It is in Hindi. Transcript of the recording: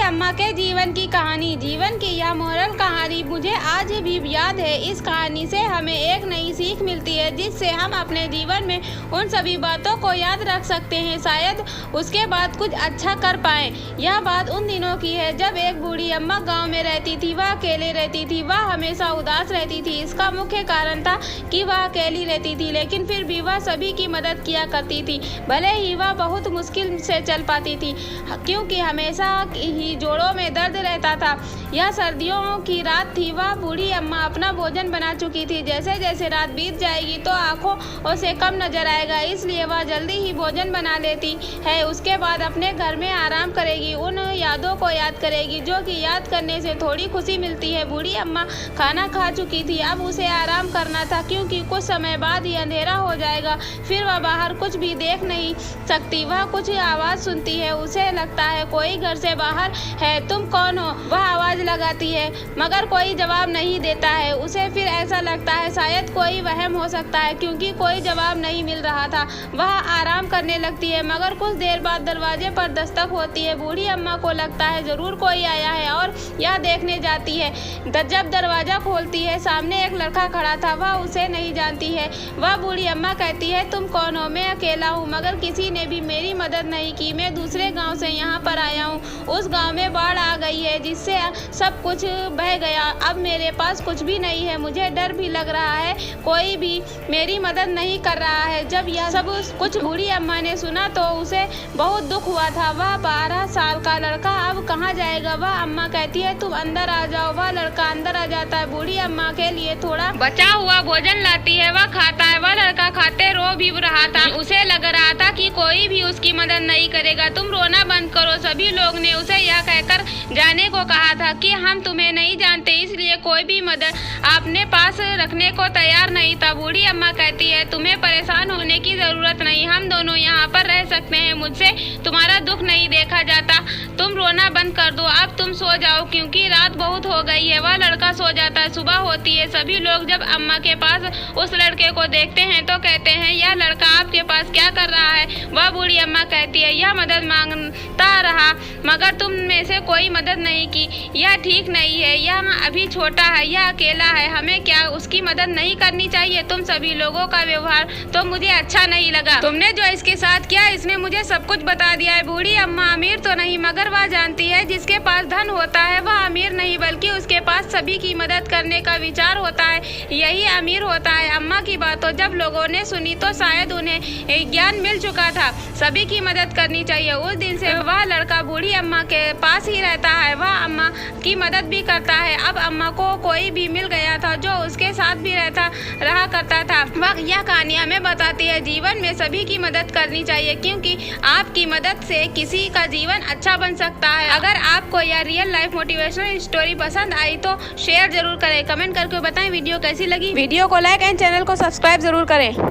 अम्मा के जीवन की कहानी। जीवन की यह मोरल कहानी मुझे आज भी याद है। इस कहानी से हमें एक नई सीख मिलती है जिससे हम अपने जीवन में उन सभी बातों को याद रख सकते हैं, शायद उसके बाद कुछ अच्छा कर पाएं। यह बात उन दिनों की है जब एक बूढ़ी अम्मा गांव में रहती थी। वह अकेले रहती थी, वह हमेशा उदास रहती थी। इसका मुख्य कारण था कि वह अकेली रहती थी, लेकिन फिर भी वह सभी की मदद किया करती थी, भले ही वह बहुत मुश्किल से चल पाती थी क्योंकि हमेशा ही जोड़ों में दर्द रहता था। यह सर्दियों की रात थी। वह बूढ़ी अम्मा अपना भोजन बना चुकी थी। जैसे जैसे रात बीत जाएगी तो आंखों से कम नजर आएगा, इसलिए वह जल्दी ही भोजन बना लेती है। उसके बाद अपने घर में आराम करेगी, उन यादों को याद करेगी जो कि याद करने से थोड़ी खुशी मिलती है। बूढ़ी अम्मा खाना खा चुकी थी, अब उसे आराम करना था क्योंकि कुछ समय बाद ही अंधेरा हो जाएगा। फिर वह बाहर कुछ भी देख नहीं सकती। वह कुछ आवाज सुनती है, उसे लगता है कोई घर से बाहर है। तुम कौन हो? वह आवाज लगाती है मगर कोई जवाब नहीं देता है। उसे फिर ऐसा लगता है शायद कोई वहम हो सकता है क्योंकि कोई जवाब नहीं मिल रहा था। वह आराम करने लगती है मगर कुछ देर बाद दरवाजे पर दस्तक होती है। बूढ़ी अम्मा को लगता है जरूर कोई आया है और यह देखने जाती है। जब दरवाजा खोलती है सामने एक लड़का खड़ा था। वह उसे नहीं जानती है। वह बूढ़ी अम्मा कहती है तुम कौन हो? मैं अकेला हूँ मगर किसी ने भी मेरी मदद नहीं की। मैं दूसरे गांव से यहाँ पर आया हूँ। उस गांव में बाढ़ आ गई है जिससे सब कुछ बह गया। अब मेरे पास कुछ भी नहीं है। मुझे डर भी लग रहा है, कोई भी मेरी मदद नहीं कर रहा है। जब यह सब कुछ बूढ़ी अम्मा ने सुना तो उसे बहुत दुख हुआ था। वह 12 साल का लड़का अब कहाँ जाएगा? वह अम्मा कहती है तुम अंदर आ जाओ। वह लड़का अंदर आ जाता है। बूढ़ी अम्मा के लिए थोड़ा बचा हुआ भोजन लाती है, वह खाता है। वह लड़का खाते रो भी रहा था। उसे लग रहा था कि कोई भी उसकी मदद नहीं करेगा। तुम रोना बंद करो। सभी लोग ने उसे यह कहकर जाने को कहा था कि हम तुम्हें नहीं जानते, इसलिए कोई भी मदद अपने पास रखने को तैयार नहीं था। बूढ़ी अम्मा कहती है तुम्हें परेशान होने की जरूरत नहीं, हम दोनों यहाँ पर रह सकते हैं। मुझसे तुम्हारा दुख नहीं देखा जाता। तुम रोना बंद कर दो, अब तुम सो जाओ क्योंकि रात बहुत हो गई है। वह लड़का सो जाता है। सुबह होती है। सभी लोग जब अम्मा के पास उस लड़के को देखते हैं तो कहते हैं यह लड़का आपके पास क्या कर रहा है? वह बूढ़ी अम्मा कहती है यह मदद मांगता रहा मगर तुम में से कोई मदद नहीं की। यह ठीक नहीं है। यह अभी छोटा है, यह अकेला है। हमें क्या उसकी मदद नहीं करनी चाहिए? तुम सभी लोगों का व्यवहार तो मुझे अच्छा नहीं लगा। तुमने जो इसके साथ किया इसने मुझे सब कुछ बता दिया है। बूढ़ी अम्मा अमीर तो नहीं मगर वह जानती है जिसके पास धन होता है वह अमीर नहीं बल्कि उसके पास सभी की मदद करने का विचार होता है, यही अमीर होता है। अम्मा की बातों जब लोगों ने सुनी तो शायद उन्हें ज्ञान मिल चुका था। सभी की मदद करनी चाहिए। उस दिन से वह लड़का बूढ़ी अम्मा के पास ही रहता है। वह अम्मा की मदद भी करता है। अब अम्मा को कोई भी मिल गया था जो उसके साथ भी रहा करता था। वह यह कहानी हमें बताती है जीवन में सभी की मदद करनी चाहिए क्योंकि आपकी मदद से किसी का जीवन अच्छा बन सकता है। अगर आपको यह रियल लाइफ मोटिवेशनल स्टोरी पसंद आई तो शेयर जरूर करें, कमेंट करके बताएं वीडियो कैसी लगी। वीडियो को लाइक एंड चैनल को सब्सक्राइब जरूर करें।